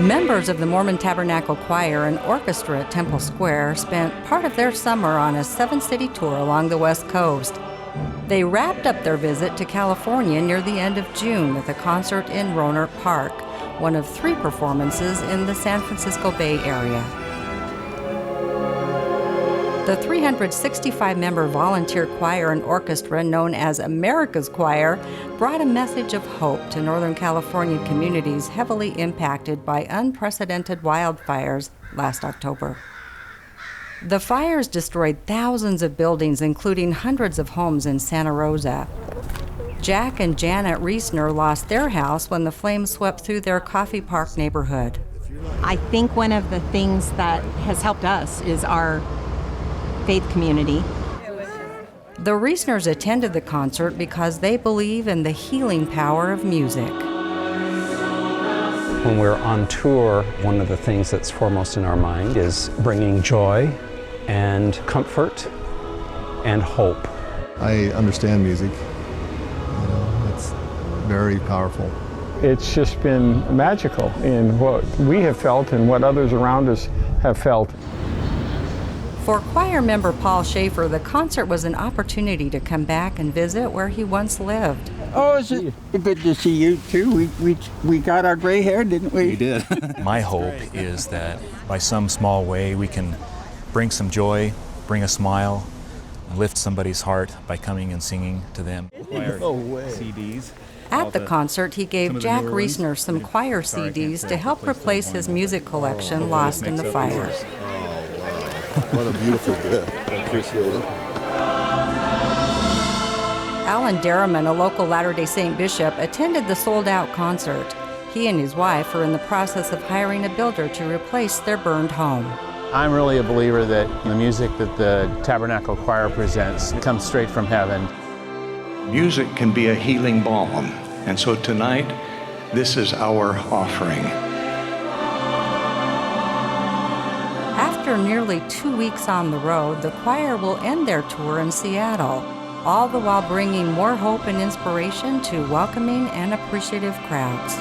Members of the Mormon Tabernacle Choir and Orchestra at Temple Square spent part of their summer on a 7-city tour along the West Coast. They wrapped up their visit to California near the end of June with a concert in Rohnert Park, one of 3 performances in the San Francisco Bay Area. The 365-member volunteer choir and orchestra known as America's Choir brought a message of hope to Northern California communities heavily impacted by unprecedented wildfires last October. The fires destroyed thousands of buildings, including hundreds of homes in Santa Rosa. Jack and Janet Reesner lost their house when the flames swept through their Coffey Park neighborhood. I think one of the things that has helped us is our faith community. The Reesners attended the concert because they believe in the healing power of music. When we're on tour, one of the things that's foremost in our mind is bringing joy and comfort and hope. I understand music. It's very powerful. It's just been magical in what we have felt and what others around us have felt. For choir member Paul Schaefer, the concert was an opportunity to come back and visit where he once lived. Oh, it's good to see you too. We got our gray hair, didn't we? We did. My hope is that by some small way we can bring some joy, bring a smile, lift somebody's heart by coming and singing to them. No way. CDs. At the concert, he gave Jack Reesner some choir CDs to help replace his music collection lost in the fires. What a beautiful gift. I appreciate it. Alan Derriman, a local Latter-day Saint bishop, attended the sold-out concert. He and his wife are in the process of hiring a builder to replace their burned home. I'm really a believer that the music that the Tabernacle Choir presents comes straight from heaven. Music can be a healing balm, and so tonight, this is our offering. After nearly 2 weeks on the road, the choir will end their tour in Seattle, all the while bringing more hope and inspiration to welcoming and appreciative crowds.